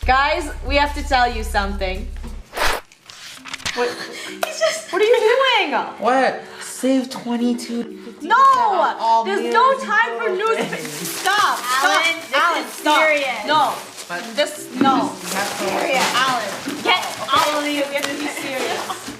Guys, we have to tell you something. What are you doing? What? Save 22. No! There's no time for news. Stop! Alan, Alan, this is stop. serious. No. No. Serious. Alan, Get all of you, we have to be serious.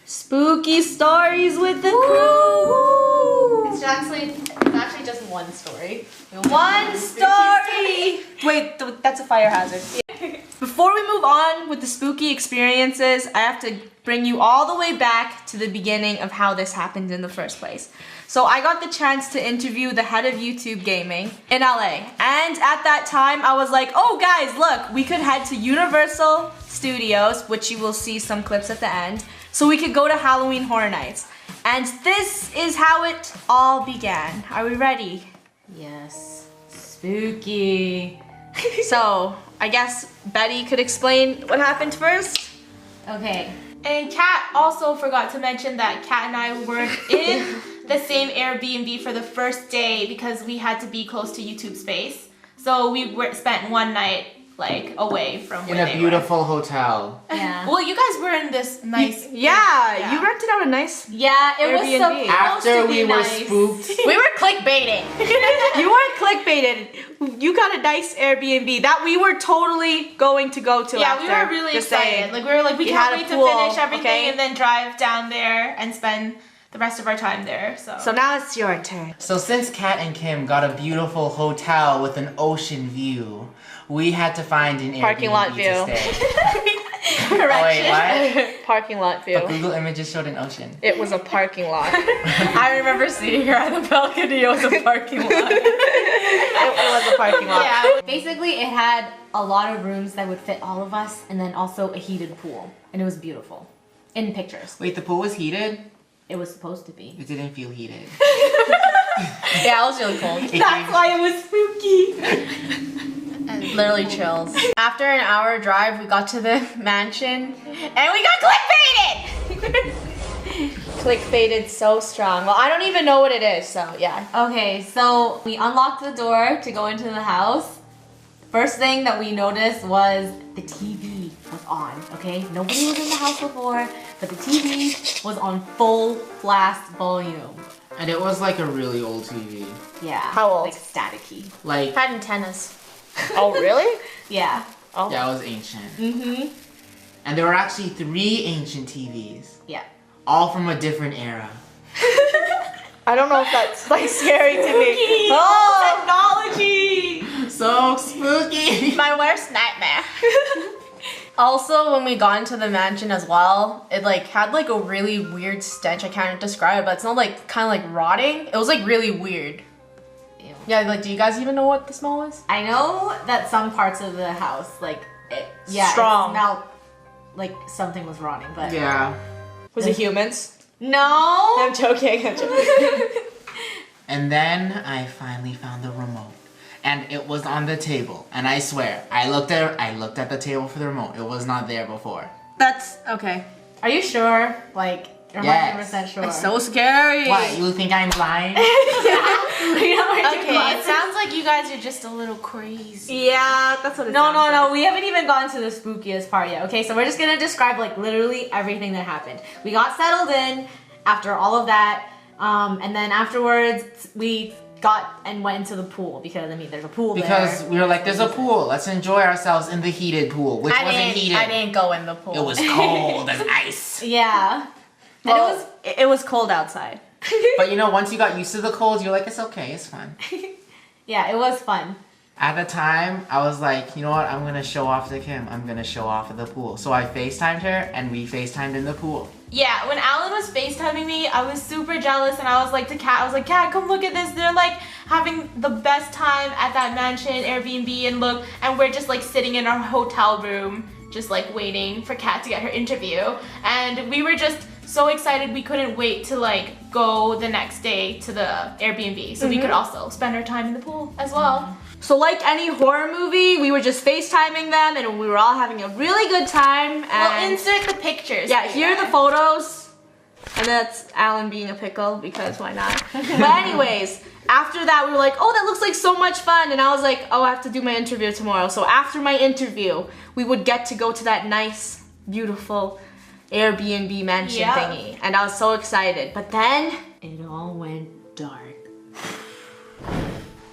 Spooky stories with the crew. It's actually just one story. One story. Wait, that's a fire hazard. Before we move on with the spooky experiences, I have to bring you all the way back to the beginning of how this happened in the first place. So I got the chance to interview the head of YouTube gaming in LA. And at that time, I was like, oh guys, look, we could head to Universal Studios, which you will see some clips at the end, so we could go to Halloween Horror Nights. And this is how it all began. Are we ready? Yes. Spooky. So, I guess Betty could explain what happened first. Okay. And Kat also forgot to mention that Kat and I weren't in the same Airbnb for the first day because we had to be close to YouTube space. So we spent one night like away from where In a they beautiful hotel. Yeah. were. Well, you guys were in this nice. Yeah, you rented out a nice... Yeah, it was Airbnb. supposed After to be we were nice. spooked. We were clickbaiting. You weren't clickbaited. You got a nice Airbnb that we were totally going to go to Yeah, after. we were really Just excited. saying. Like we were like, we You can't had a wait pool, to finish everything okay? and then drive down there and spend the rest of our time there. So now it's your turn. So since Kat and Kim got a beautiful hotel with an ocean view, we had to find an Parking Airbnb lot to view. stay. Oh wait, what? Parking lot view. But Google Images showed an ocean. It was a parking lot. I remember sitting here at the balcony. It was a parking lot. It was a parking lot. Yeah. Basically, it had a lot of rooms that would fit all of us, and then also a heated pool, and it was beautiful. In pictures, Wait, the pool was heated? it was supposed to be. It didn't feel heated. Yeah, it was really cold. That's why it was spooky. And literally chills. After an hour drive, we got to the mansion, and we got clickbaited. Clickbaited so strong. Well, I don't even know what it is, so yeah. Okay, so we unlocked the door to go into the house. First thing that we noticed was the TV was on, okay? Nobody was in the house before, but the TV was on full blast volume. And it was like a really old TV. Yeah. How old? Like staticky. Like, Had antennas. Oh, really? Yeah. Oh. yeah, it was ancient. Mm-hmm. And there were actually 3 ancient TVs. Yeah. All from a different era. I don't know if that's like scary to me. Oh! Technology. So spooky! My worst nightmare. Also, when we got into the mansion as well, it like had like a really weird stench. I can't describe it, but it's not like kind of like rotting. It was like really weird. Ew. Yeah, like do you guys even know what the smell was? I know that some parts of the house, like, Strong. it smelled like something was rotting, but Yeah. Was it humans? no. I'm joking, I'm joking. And then I finally found the remote. And it was on the table. And I swear, I looked at the table for the remote. It was not there before. That's okay. Are you sure? Like, you're Yes. 100% sure. It's so scary. Why? You think I'm blind? Okay, it sounds like you guys are just a little crazy. Yeah, that's what it No, sounds no, like. no. We haven't even gotten to the spookiest part yet. Okay, so we're just gonna describe like literally everything that happened. We got settled in after all of that, and then afterwards we got and went into the pool because I mean there's a pool Because there. we were like, there's a pool. Let's enjoy ourselves in the heated pool, which wasn't heated. I didn't go in the pool. It was cold as ice. Yeah. Well, it was cold outside. But you know, once you got used to the cold, you're like, it's okay, it's fun. Yeah, it was fun. At the time, I was like, you know what? I'm gonna show off to Kim. I'm gonna show off at the pool. So I FaceTimed her, and we FaceTimed in the pool. Yeah, when Alan was FaceTiming me, I was super jealous and I was like to Kat, I was like, Kat, come look at this. They're like having the best time at that mansion, Airbnb, and look, and we're just like sitting in our hotel room, just like waiting for Kat to get her interview. And we were just so excited we couldn't wait to like go the next day to the Airbnb so we could also spend our time in the pool as well. So like any horror movie, we were just FaceTiming them and we were all having a really good time. And We'll insert the pictures. yeah, for here you are the guys. photos. And that's Alan being a pickle because why not? But anyways, after that we were like, oh, that looks like so much fun. And I was like, oh, I have to do my interview tomorrow. So after my interview, we would get to go to that nice, beautiful Airbnb mansion thingy. And I was so excited. But then It all went dark.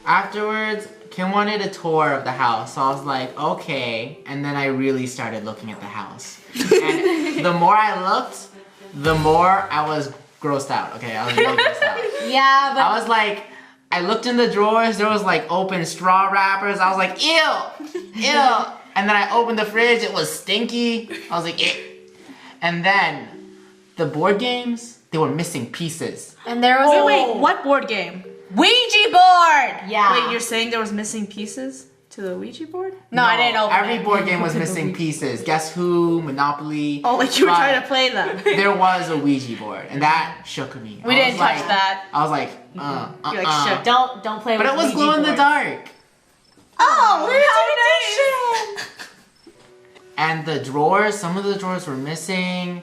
Afterwards, Kim wanted a tour of the house, so I was like, okay. And then I really started looking at the house. And the more I looked, the more I was grossed out. Okay, I was really grossed out. Yeah, but I was like, I looked in the drawers, there was like open straw wrappers. I was like, ew, ew. And then I opened the fridge, it was stinky. I was like, ew. And then the board games, they were missing pieces. and there was wait, what board game? Ouija board. Yeah. Wait, you're saying there was missing pieces to the Ouija board? No, I didn't open Every it. board game was missing pieces. Guess Who, Monopoly. Oh, like you were but trying to play them. There was a Ouija board, and that shook me. We didn't touch that. I was like, You're like, shook. Don't play But with it was Ouija glow in the boards. dark. Oh, how nice. And the drawers, some of the drawers were missing.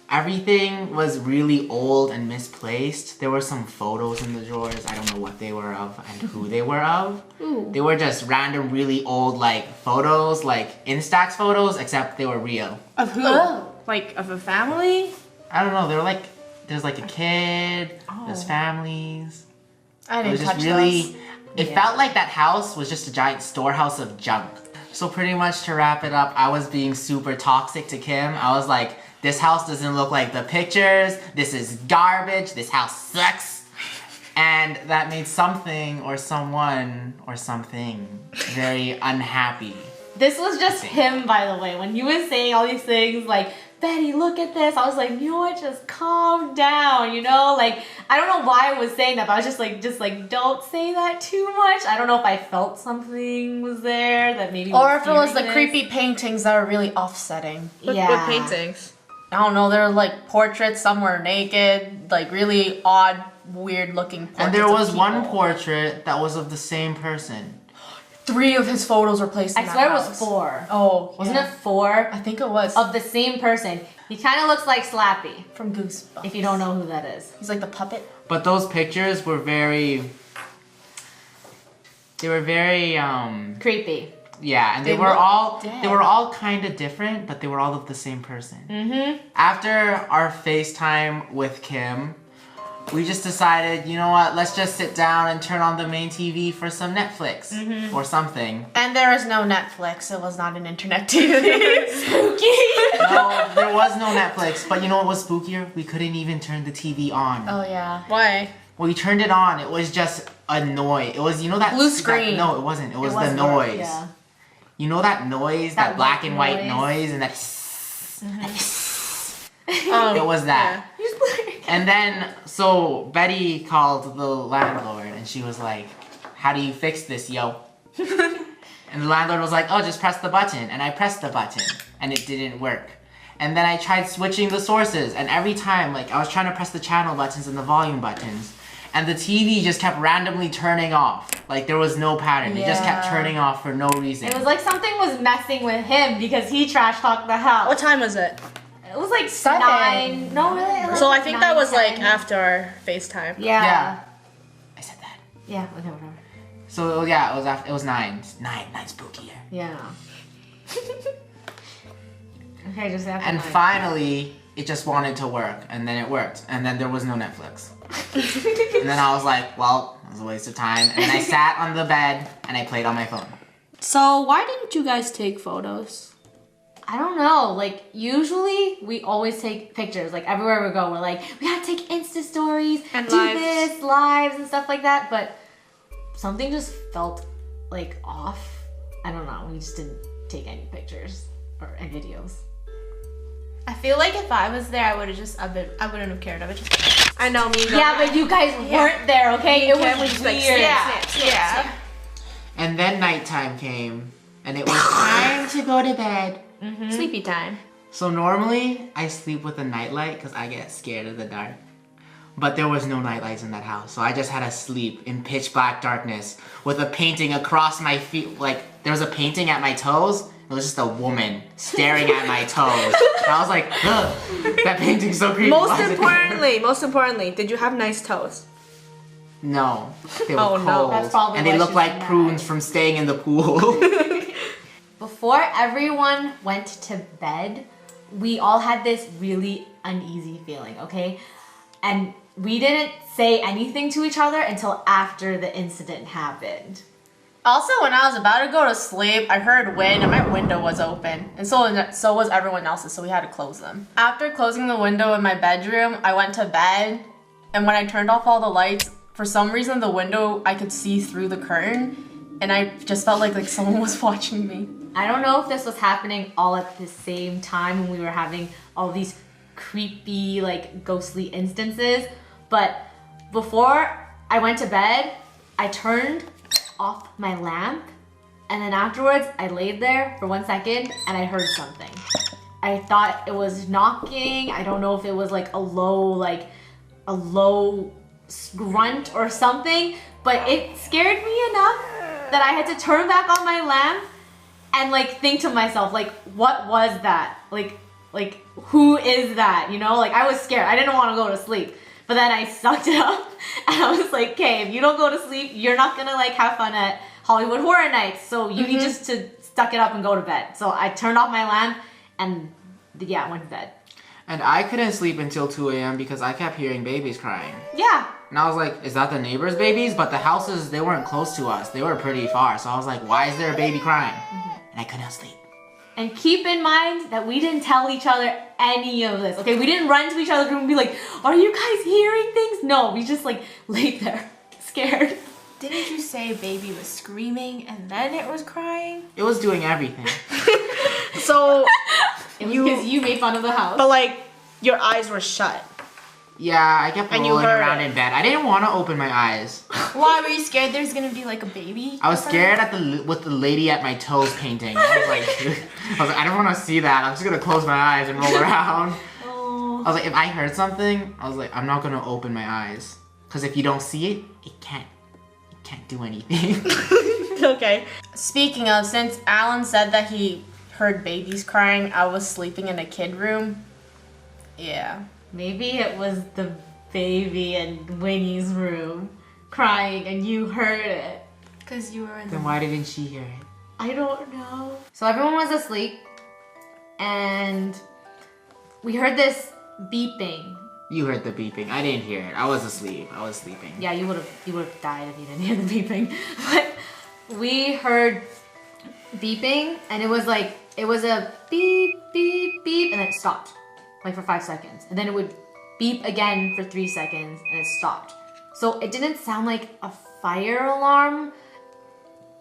Everything was really old and misplaced. There were some photos in the drawers. I don't know what they were of and who they were of. Ooh. They were just random, really old like photos, like Instax photos, except they were real. Of who? Oh. Like of a family? I don't know. They were like, there's like a kid, there's families. I It was didn't just touch really, those. it felt like that house was just a giant storehouse of junk. So pretty much to wrap it up, I was being super toxic to Kim. I was like, this house doesn't look like the pictures. This is garbage. This house sucks. And that made something or someone or something very unhappy. This was just him, by the way. When he was saying all these things, like, Betty, look at this. I was like, you know what? Just calm down, you know? Like, I don't know why I was saying that, but I was just like, don't say that too much. I don't know if I felt something was there that maybe Or was if it was the fearing creepy paintings that were really offsetting. Yeah. What paintings? I don't know, there were like portraits, some were naked, like really odd, weird looking portraits. And there of was one people. portrait that was of the same person. 3 of his photos were placed in I that swear it was house. 4. Oh, Wasn't yeah. it 4? I think it was. Of the same person. He kind of looks like Slappy, From Goosebumps. if you don't know who that is. He's like the puppet. But those pictures were very, Creepy. yeah, and they They were look all dead. they were all kind of different, but they were all of the same person. Mm-hmm. After our FaceTime with Kim, we just decided, you know what, let's just sit down and turn on the main TV for some Netflix or something. And there is no Netflix. It was not an internet TV. No, there was no Netflix, but you know what was spookier? We couldn't even turn the TV on. Oh yeah. Why? When we turned it on, it was just a noise. It was, you know that Blue that- screen. no, it wasn't. It was the wasn't, noise. Yeah. You know that noise, that, That black white and white noise? noise, and that. Um, It was that. And then, so Betty called the landlord and she was like, how do you fix this, yo? And the landlord was like, oh, just press the button. And I pressed the button and it didn't work. And then I tried switching the sources, and every time, like, I was trying to press the channel buttons and the volume buttons, and the TV just kept randomly turning off. Like, there was no pattern. It just kept Yeah. turning off for no reason. It was like something was messing with him because he trash talked the house. what time was it? It was like 7. 9. No, really? It was So I like think 9, that was like 10. after our FaceTime. Yeah. Yeah. I said that. Yeah. Okay, whatever. So, yeah, it was after, it was 9. 9 spookier. Yeah. Okay, just after And 9. finally, it just wanted to work, and then it worked, and then there was no Netflix. And then I was like, well, it was a waste of time. And then I sat on the bed and I played on my phone. So why didn't you guys take photos? I don't know. Like, usually we always take pictures. Like, everywhere we go, we're like, we gotta take Insta stories, And do lives. this, lives, and stuff like that. But something just felt like off. I don't know. We just didn't take any pictures or any videos. I feel like if I was there, I wouldn't have cared. I would just. I know me. Yeah, but you guys weren't there, okay? It was just, like, weird. Yeah. And then nighttime came, and it was time to go to bed. Sleepy time. So normally I sleep with a nightlight because I get scared of the dark. But there was no nightlights in that house, so I just had to sleep in pitch black darkness with a painting across my feet. Like, there was a painting at my toes. It was just a woman staring at my toes. And I was like, ugh, that painting's so creepy. Most importantly, did you have nice toes? No, they were Oh, cold. no. That's probably and they why looked she's like mad. prunes from staying in the pool. Before everyone went to bed, we all had this really uneasy feeling, okay? And we didn't say anything to each other until after the incident happened. Also, when I was about to go to sleep, I heard wind and my window was open. And so was everyone else's, so we had to close them. After closing the window in my bedroom, I went to bed. And when I turned off all the lights, for some reason the window, I could see through the curtain. And I just felt like someone was watching me. I don't know if this was happening all at the same time when we were having all these creepy, like, ghostly instances, but before I went to bed, I turned off my lamp, and then afterwards, I laid there for 1 second, and I heard something. I thought it was knocking. I don't know if it was like a low grunt or something, but it scared me enough that I had to turn back on my lamp and like think to myself, like, what was that? Like who is that? You know, like I was scared. I didn't want to go to sleep. But then I sucked it up and I was like, okay, if you don't go to sleep, you're not gonna like have fun at Hollywood Horror Nights. So you need just to suck it up and go to bed. So I turned off my lamp and yeah, I went to bed. And I couldn't sleep until 2 a.m. because I kept hearing babies crying. Yeah. And I was like, is that the neighbor's babies? But the houses, they weren't close to us. They were pretty far. So I was like, why is there a baby crying? And I couldn't sleep. And keep in mind that we didn't tell each other any of this, okay? We didn't run to each other's room and be like, are you guys hearing things? No, we just like laid there, scared. Didn't you say baby was screaming and then it was crying? It was doing everything. So, It was because you made fun of the house. but like, your eyes were shut. Yeah, I kept And you rolling heard around it. in bed. I didn't want to open my eyes. Why were you scared there's gonna be like a baby? I was scared at with the lady at my toes painting. I was like, I don't want to see that. I'm just gonna close my eyes and roll around. Oh. I was like, if I heard something, I was like, I'm not gonna open my eyes, because if you don't see it, it can't do anything. Okay. Speaking of, since Alan said that he heard babies crying, I was sleeping in a kid room. Yeah. Maybe it was the baby in Winnie's room crying and you heard it. Because you were in the Then why didn't she hear it? I don't know. So everyone was asleep and we heard this beeping. You heard the beeping. I didn't hear it. I was asleep. I was sleeping. Yeah, you would have died if you didn't hear the beeping. But we heard beeping and it was a beep, beep, beep, and then it stopped. Like for 5 seconds. And then it would beep again for 3 seconds and it stopped. So it didn't sound like a fire alarm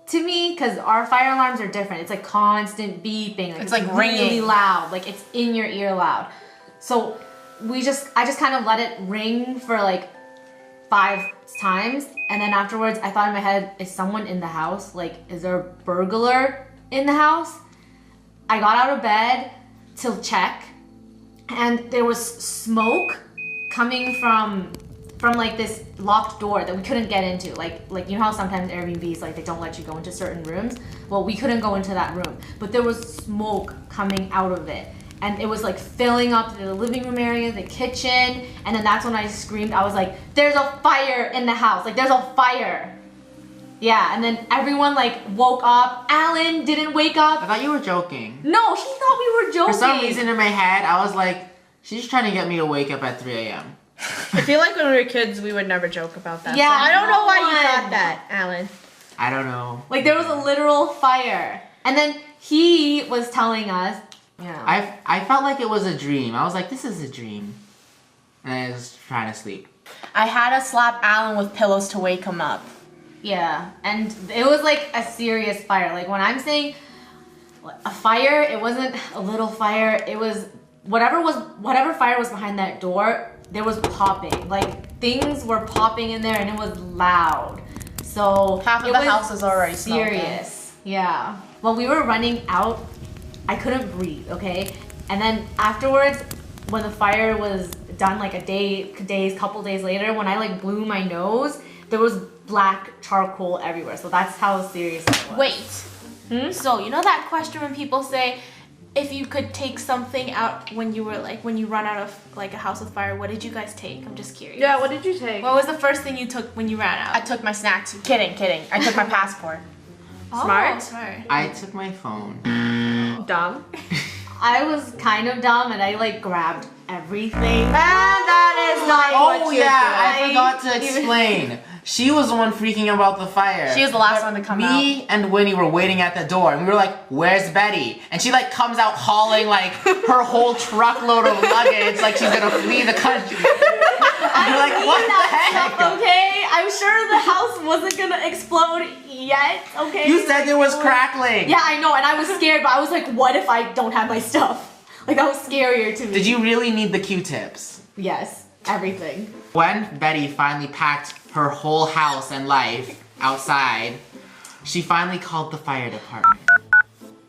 to me, because our fire alarms are different. It's like constant beeping. It's like really ringing. loud. Like it's in your ear loud. So I just kind of let it ring for like 5 times. And then afterwards I thought in my head, is someone in the house? Like, is there a burglar in the house? I got out of bed to check. And there was smoke coming from like this locked door that we couldn't get into. Like you know how sometimes Airbnbs, like, they don't let you go into certain rooms? Well, we couldn't go into that room, but there was smoke coming out of it. And it was like filling up the living room area, the kitchen, and then that's when I screamed. I was like, there's a fire in the house. Like, there's a fire. Yeah, and then everyone like woke up. Alan didn't wake I up. thought you were joking. No, he thought we were joking. For some reason in my head, I was like, she's trying to get me to wake up at 3 a.m. I feel like when we were kids, we would never joke about that. Yeah, So I don't know why you no thought one. that, Alan. I don't know. Like, there was a literal fire. And then he was telling us, you know. I felt like it was a dream. I was like, this is a dream. And I was trying to sleep. I had to slap Alan with pillows to wake him up. Yeah, and it was like a serious fire. Like, when I'm saying a fire, it wasn't a little fire. It was whatever fire was behind that door, there was popping. Like, things were popping in there and it was loud. So Half of it the was house is already smoking. serious. Yeah. When we were running out, I couldn't breathe, okay? And then afterwards, when the fire was done, like couple days later, when I like blew my nose, there was black charcoal everywhere. So that's how serious it was. Wait. So you know that question when people say, if you could take something out when you run out of like a house with fire, what did you guys take? I'm just curious. Yeah, what did you take? What was the first thing you took when you ran out? I took my snacks. Kidding. I took my passport. Smart. Smart. I took my phone. Dumb. I was kind of dumb and I like grabbed everything. That is not what Oh you yeah, do. I forgot to explain. She was the one freaking about the fire. She was the last one to come out. Me and Winnie were waiting at the door, and we were like, "Where's Betty?" And she like comes out hauling like her whole truckload of luggage, like she's gonna flee the country. And you're like, "What the heck?" Okay, I'm sure the house wasn't gonna explode yet. Okay. You said there was crackling. Yeah, I know, and I was scared, but I was like, what if I don't have my stuff? Like that was scarier to me. Did you really need the Q-tips? Yes, everything. When Betty finally packed her whole house and life outside, she finally called the fire department.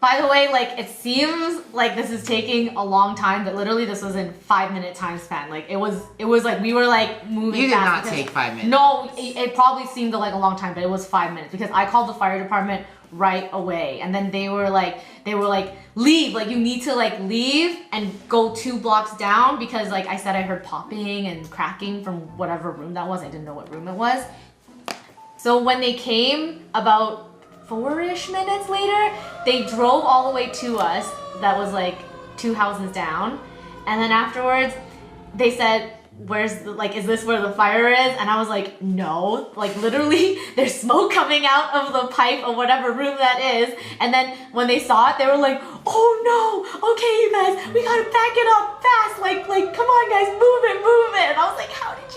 By the way, like it seems like this is taking a long time, but literally this was in 5-minute time span. Like it was like we were like moving. You did fast not because- take 5 minutes. No, it probably seemed like a long time, but it was 5 minutes because I called the fire department right away, and then they were like, leave, like you need to like leave and go 2 blocks down because like I said I heard popping and cracking from whatever room that was. I didn't know what room it was. So when they came about 4-ish minutes later, they drove all the way to us. That was like 2 houses down, and then afterwards they said, where's the, like, is this where the fire is? And I was like, no, like literally there's smoke coming out of the pipe of whatever room that is. And then when they saw it, they were like, oh no, okay you guys, we gotta back it up fast, like come on guys, move it. And I was like, how did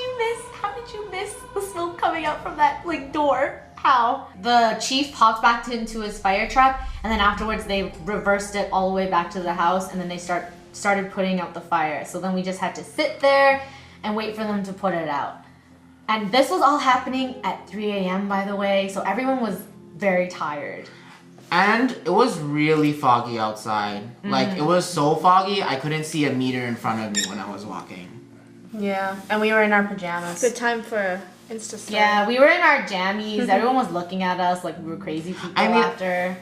you miss the smoke coming out from that like door? How? The chief popped back into his fire truck, and then afterwards they reversed it all the way back to the house, and then they started putting out the fire. So then we just had to sit there and wait for them to put it out. And this was all happening at 3 a.m. by the way, so everyone was very tired. And it was really foggy outside. Like it was so foggy I couldn't see a meter in front of me when I was walking. Yeah, and we were in our pajamas. Good time for Insta story. Yeah, we were in our jammies. Everyone was looking at us like we were crazy people after.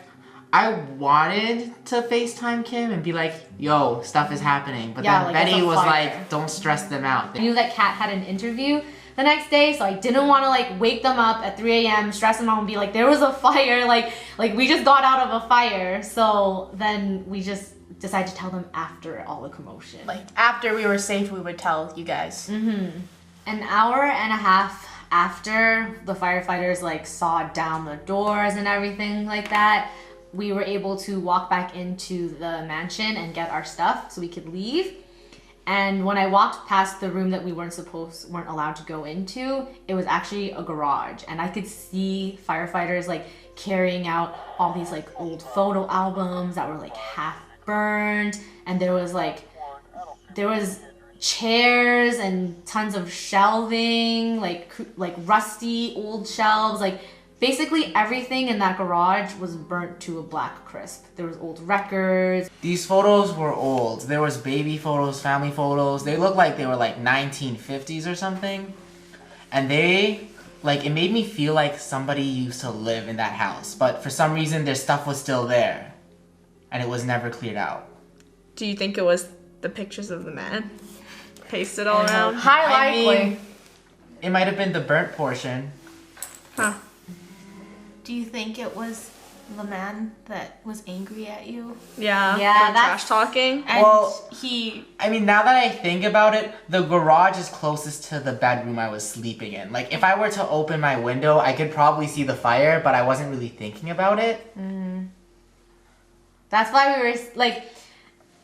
I wanted to FaceTime Kim and be like, yo, stuff is happening. But Yeah, then like, it's Betty a was fire. like, don't stress them out. I knew that Kat had an interview the next day, so I didn't want to like wake them up at 3 a.m., stress them out and be like, there was a fire, like we just got out of a fire. So then we just decided to tell them after all the commotion. Like after we were safe, we would tell you guys. An hour and a half after the firefighters like sawed down the doors and everything like that, we were able to walk back into the mansion and get our stuff so we could leave. And when I walked past the room that we weren't allowed to go into, it was actually a garage, and I could see firefighters like carrying out all these like old photo albums that were like half burned, and there was chairs and tons of shelving, like rusty old shelves, like basically everything in that garage was burnt to a black crisp. There was old records. These photos were old. There was baby photos, family photos. They looked like they were like 1950s or something. And they, like, it made me feel like somebody used to live in that house. But for some reason, their stuff was still there. And it was never cleared out. Do you think it was the pictures of the man pasted all around? High likely. I mean, it might have been the burnt portion. Huh. Do you think it was the man that was angry at you? Yeah. Yeah, for that's- trash talking. And Well- he I mean, now that I think about it, the garage is closest to the bedroom I was sleeping in. Like, if I were to open my window, I could probably see the fire, but I wasn't really thinking about it. That's why we were like,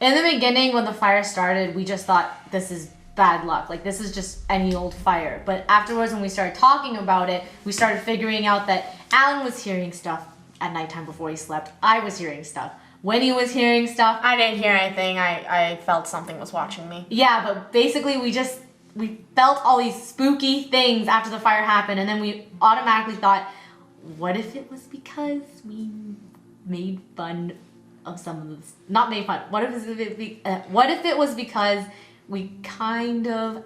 in the beginning when the fire started, we just thought this is bad luck. Like this is just any old fire. But afterwards when we started talking about it, we started figuring out that Alan was hearing stuff at nighttime before he slept. I was hearing stuff. Winnie was hearing stuff. I didn't hear anything. I felt something was watching me. Yeah, but basically we felt all these spooky things after the fire happened, and then we automatically thought, what if it was because we made fun of some of this. Not made fun. What if it was because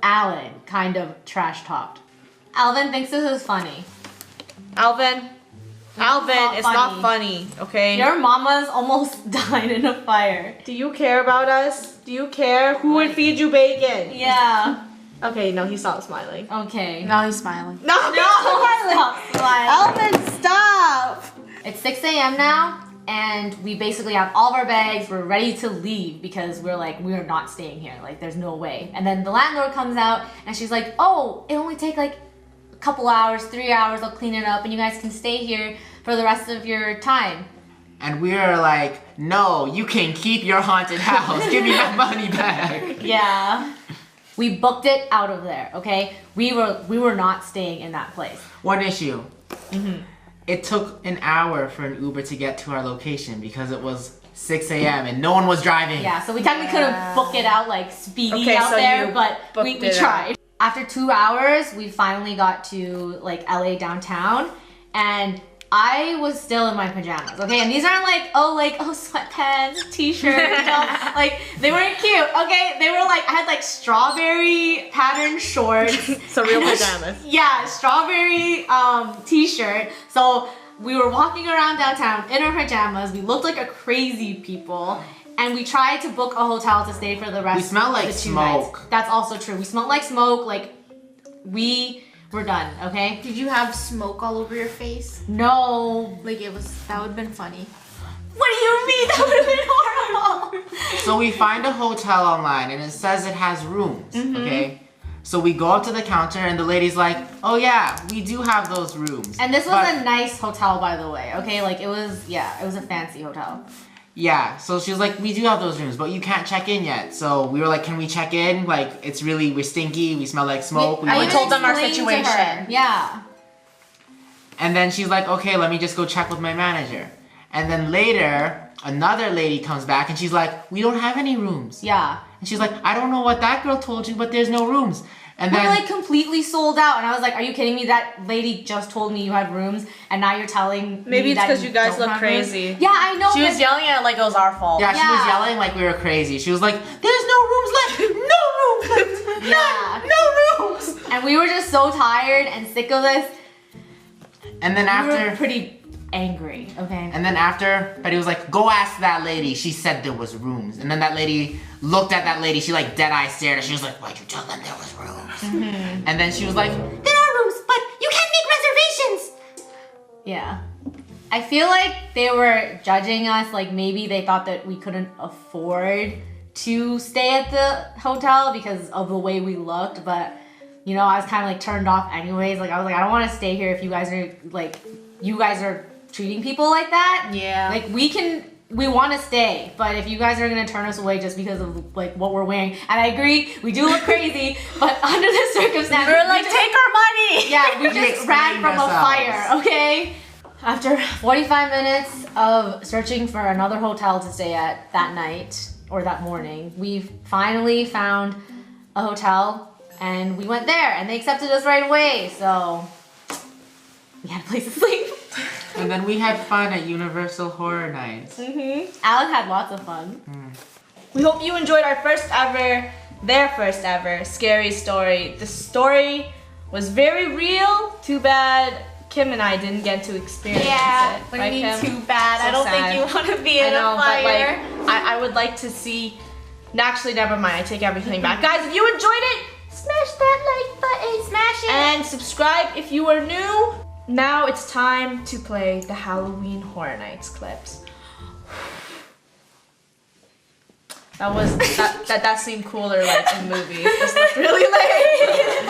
Alan kind of trash talked. Alvin thinks this is funny. Alvin, it's not funny, okay? Your mama's almost died in a fire. Do you care about us? Do you care? Who would feed you bacon? Yeah. Okay, no, he stopped smiling. Okay. Now he's smiling. No, Stop smiling. Alvin, stop! It's 6 a.m. now, and we basically have all of our bags. We're ready to leave because we're like, we are not staying here. Like, there's no way. And then the landlord comes out, and she's like, oh, it only take like a couple hours, 3 hours. I'll clean it up, and you guys can stay here for the rest of your time. And we are like, no, you can keep your haunted house. Give me my money back. Yeah. We booked it out of there, okay? We were not staying in that place. One issue. It took an hour for an Uber to get to our location because it was 6 a.m. and no one was driving. Yeah, so we technically couldn't book it out like speedy Okay, out so there, you but we booked it tried. After 2 hours, we finally got to like LA downtown, and I was still in my pajamas, okay? And these aren't like sweatpants, t-shirt, you know? Like, they weren't cute, okay? They were like, I had like strawberry patterned shorts. So real pajamas. Yeah, strawberry t-shirt. So we were walking around downtown in our pajamas. We looked like a crazy people. And we tried to book a hotel to stay for the rest We smell like of the 2 smoke. nights. That's also true. We smelled like smoke. Like, we're done, okay? Did you have smoke all over your face? No. Like that would have been funny. What do you mean? That would have been horrible. So we find a hotel online and it says it has rooms, okay? So we go up to the counter and the lady's like, oh yeah, we do have those rooms. And this was But- a nice hotel, by the way, okay? Like, it was a fancy hotel. Yeah, so she was like, we do have those rooms, but you can't check in yet. So we were like, can we check in? Like, we're stinky, we smell like smoke. I went told them our explained to her. situation. Yeah. And then she's like, okay, let me just go check with my manager. And then later, another lady comes back and she's like, we don't have any rooms. Yeah. And she's like, I don't know what that girl told you, but there's no rooms. And We're then like completely sold out, and I was like, "Are you kidding me? That lady just told me you had rooms, and now you're telling Maybe me it's that 'cause you guys don't look have rooms?" crazy. Yeah, I know. She was but- yelling at it like it was our fault. yeah, she was Yeah. yelling like we were crazy. She was like, there's no rooms left. No rooms left. Yeah. No rooms. And we were just so tired and sick of this. And then We were after pretty angry. Okay. And then after, Betty was like, go ask that lady. She said there was rooms. And then that lady looked at that lady. She like dead-eye stared. And she was like, why'd you tell them there was rooms? And then she was like, there are rooms, but you can't make reservations. Yeah. I feel like they were judging us. Like maybe they thought that we couldn't afford to stay at the hotel because of the way we looked. But you know, I was kind of like turned off anyways. Like I was like, I don't want to stay here if you guys are treating people like that. Yeah. Like we want to stay, but if you guys are gonna turn us away just because of like what we're wearing, and I agree, we do look crazy, but under the circumstances, We're like, take our money! yeah, we We just ran explained from a ourselves. fire, okay? After 45 minutes of searching for another hotel to stay at that night, or that morning, we finally found a hotel, and we went there, and they accepted us right away, so we had a place to sleep. And then we had fun at Universal Horror Nights. Alec had lots of fun. We hope you enjoyed our their first ever scary story. The story was very real. Too bad Kim and I didn't get to experience it. What do Right, you mean Kim? too bad? So I don't sad. think you want to be in I know, a fire. but like, I would like to see. Actually, never mind. I take everything back, guys. If you enjoyed it, smash that like button, Smash it. and subscribe if you are new. Now it's time to play the Halloween Horror Nights clips. That seemed cooler like in movies. This looked really lame.